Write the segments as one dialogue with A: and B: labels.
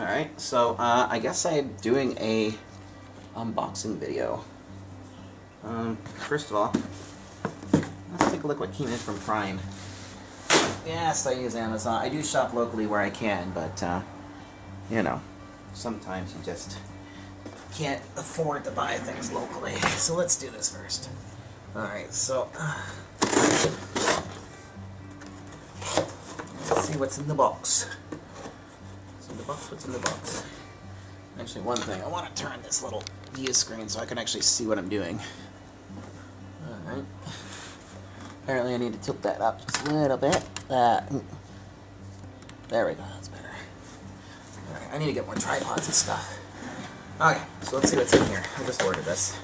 A: Alright, so I guess I'm doing a unboxing video. First of all, let's take a look what came in from Prime. Yes, I use Amazon. I do shop locally where I can, but you know, sometimes you just can't afford to buy things locally. So let's do this first. Alright, so let's see what's in the box. What's in the box? Actually, one thing, I want to turn this little view screen so I can actually see what I'm doing. Alright. Apparently I need to tilt that up just a little bit. There we go, that's better. Alright, I need to get more tripods and stuff. Okay, so let's see what's in here. I just ordered this.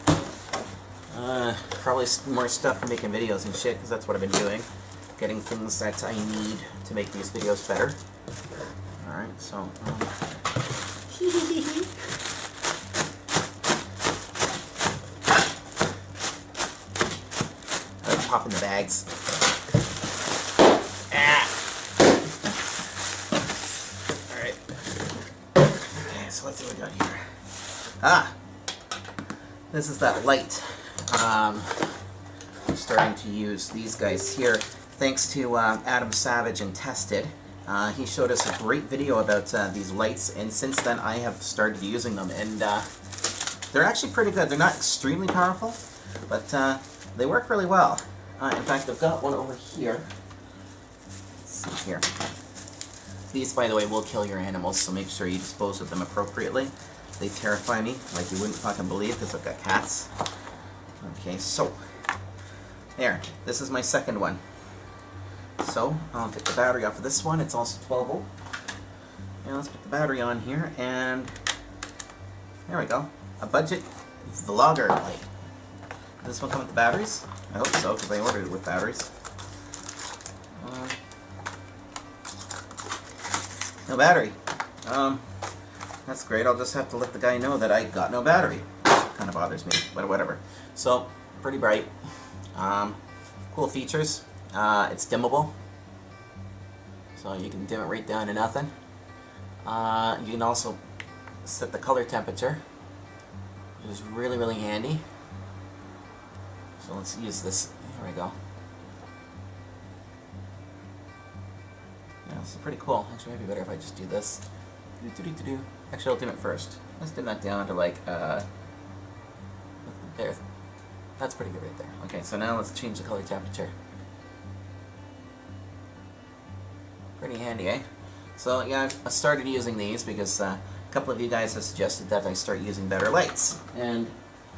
A: Probably more stuff for making videos and shit, because that's what I've been doing. Getting things that I need to make these videos better. Alright, so, let's pop in the bags. Alright. Okay, so let's see what we got here. This is that light. I'm starting to use these guys here, thanks to Adam Savage and Tested. He showed us a great video about these lights, and since then I have started using them, and they're actually pretty good. They're not extremely powerful, but they work really well. In fact, I've got one over here. Let's see here. These, by the way, will kill your animals, so make sure you dispose of them appropriately. They terrify me like you wouldn't fucking believe, because I've got cats. Okay, so there. This is my second one. So, I'll take the battery off of this one. It's also 12 volt. And let's put the battery on here, and there we go. A budget vlogger light. Does this one come with the batteries? I hope so, because I ordered it with batteries. No battery. That's great. I'll just have to let the guy know that I got no battery. Kind of bothers me, but whatever. So, pretty bright. Cool features. It's dimmable, so you can dim it right down to nothing. You can also set the color temperature, which is really, really handy. So let's use this. Here we go. Yeah, this is pretty cool. Actually, maybe better if I just do this. Actually, I'll dim it first. Let's dim that down to like, there. That's pretty good right there. Okay, so now let's change the color temperature. Pretty handy, eh? So yeah, I started using these because a couple of you guys have suggested that I start using better lights, and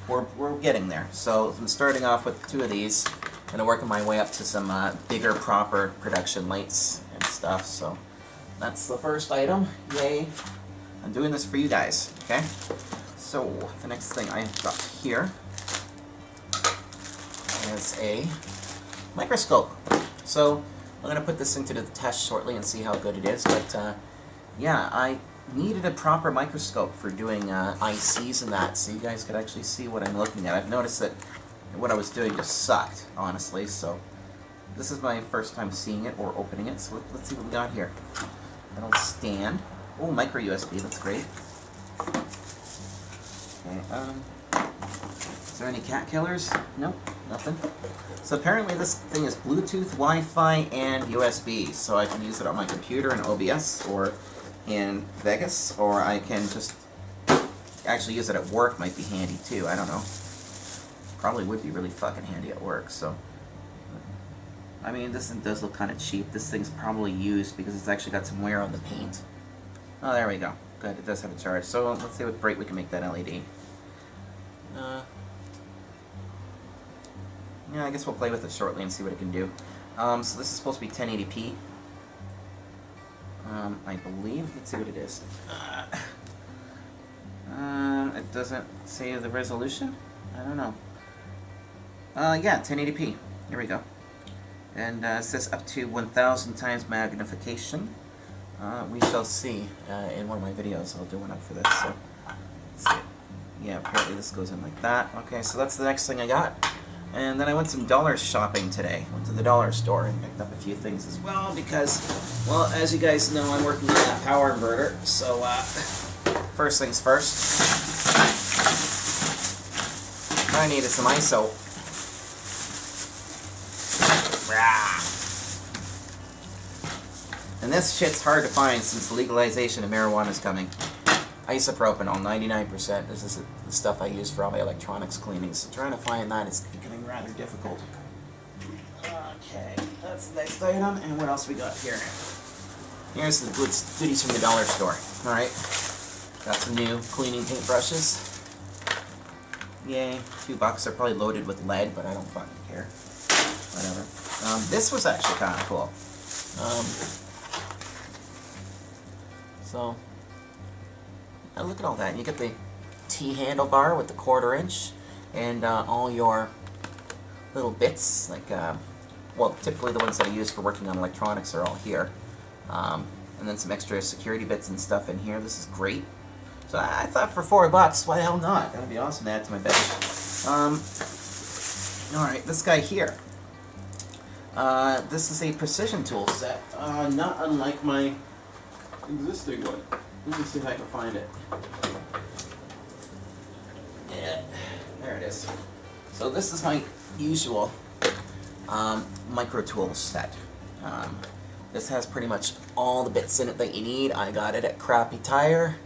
A: we're getting there. So I'm starting off with 2 of these, and I'm working my way up to some bigger, proper production lights and stuff. So that's the first item. Yay! I'm doing this for you guys. Okay. So the next thing I've got here is a microscope. So I'm going to put this into the test shortly and see how good it is, but yeah, I needed a proper microscope for doing ICs and that, so you guys could actually see what I'm looking at. I've noticed that what I was doing just sucked, honestly, so this is my first time seeing it or opening it, so let's see what we got here. That'll stand. Oh, micro USB, that's great. Okay, is there any cat killers? Nope, nothing. So apparently this thing is Bluetooth, Wi-Fi, and USB. So I can use it on my computer in OBS or in Vegas, or I can just actually use it at work. Might be handy too, I don't know. Probably would be really fucking handy at work, so. I mean, this thing does look kind of cheap. This thing's probably used because it's actually got some wear on the paint. Oh, there we go. Good, it does have a charge. So let's see what bright we can make that LED. Yeah, I guess we'll play with it shortly and see what it can do. So this is supposed to be 1080p. I believe. Let's see what it is. It doesn't say the resolution? I don't know. Yeah, 1080p. Here we go. And it says up to 1000 times magnification. We shall see in one of my videos. I'll do one up for this. So, let's see. Yeah, apparently this goes in like that. Okay, so that's the next thing I got. And then I went some dollar shopping today. Went to the dollar store and picked up a few things as well because, well, as you guys know, I'm working on that power inverter. So, first things first, I needed some ISO. And this shit's hard to find since the legalization of marijuana is coming. Isopropanol, 99%. This is the stuff I use for all my electronics cleaning. So trying to find that is becoming rather difficult. Okay, that's the next item. And what else we got here? Here's the goodies from the dollar store. Alright, got some new cleaning paintbrushes. Yay, $2. They're probably loaded with lead, but I don't fucking care. Whatever. This was actually kind of cool. So, now look at all that. You get the T handlebar with the 1/4 inch, and all your little bits, like, well, typically the ones that I use for working on electronics are all here. And then some extra security bits and stuff in here. This is great. So I thought for $4, why the hell not? That would be awesome to add to my bench. Alright, this guy here. This is a precision tool set, not unlike my existing one. Let me see if I can find it. Yeah, there it is. So this is my usual micro tool set. This has pretty much all the bits in it that you need. I got it at Crappy Tire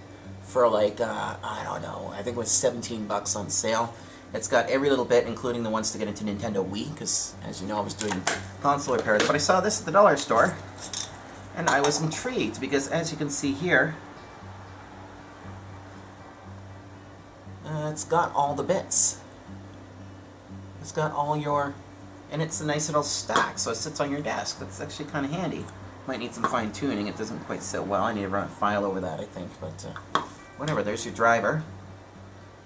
A: for like, I don't know, I think it was $17 on sale. It's got every little bit, including the ones to get into Nintendo Wii, because, as you know, I was doing console repairs. But I saw this at the dollar store, and I was intrigued, because as you can see here, it's got all the bits. It's got all your... and it's a nice little stack, so it sits on your desk. That's actually kind of handy. Might need some fine-tuning. It doesn't quite sit well. I need to run a file over that, I think, but whatever. There's your driver.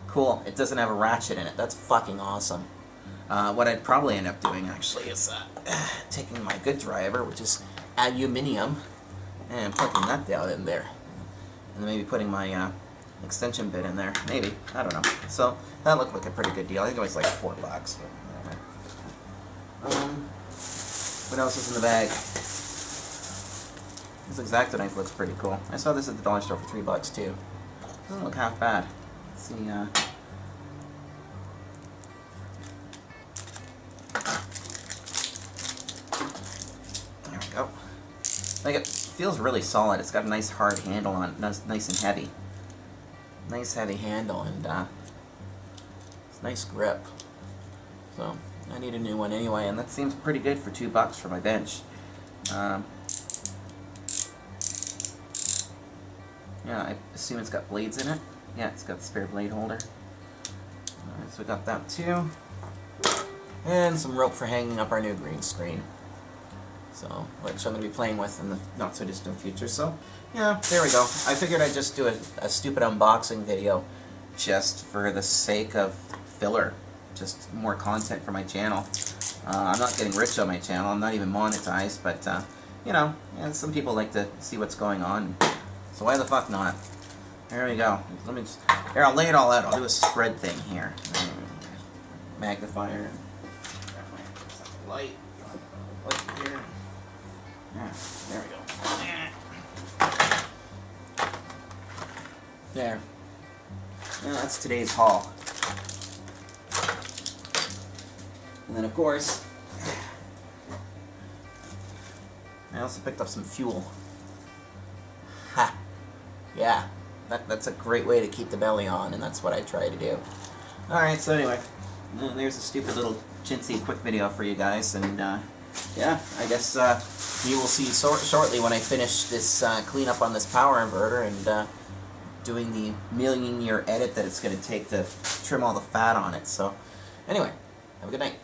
A: Cool. It doesn't have a ratchet in it. That's fucking awesome. What I'd probably end up doing, actually, is taking my good driver, which is aluminium, and plugging that down in there. And then maybe putting my extension bit in there. Maybe. I don't know. So, that looked like a pretty good deal. I think it was like $4, but whatever. What else is in the bag? This X-Acto knife looks pretty cool. I saw this at the dollar store for $3 too. Doesn't look half bad. Let's see, there we go. Like, it feels really solid. It's got a nice hard handle on it. Nice and heavy. Nice heavy handle, and it's nice grip. So, I need a new one anyway, and that seems pretty good for $2 for my bench. Yeah, I assume it's got blades in it. Yeah, it's got the spare blade holder. Alright, so we got that too. And some rope for hanging up our new green screen. So, which I'm going to be playing with in the not so distant future. So, yeah, there we go. I figured I'd just do a stupid unboxing video just for the sake of filler. Just more content for my channel. I'm not getting rich on my channel. I'm not even monetized, but, you know, yeah, some people like to see what's going on. So why the fuck not? There we go. Let me just... here, I'll lay it all out. I'll do a spread thing here. Magnifier. Light. Light here. Yeah, there we go. There. Yeah, that's today's haul. And then, of course, I also picked up some fuel. Ha! Yeah, that's a great way to keep the belly on, and that's what I try to do. Alright, so anyway, there's a stupid little chintzy quick video for you guys, and yeah, I guess you will see shortly when I finish this cleanup on this power inverter and doing the million-year edit that it's going to take to trim all the fat on it. So, anyway, have a good night.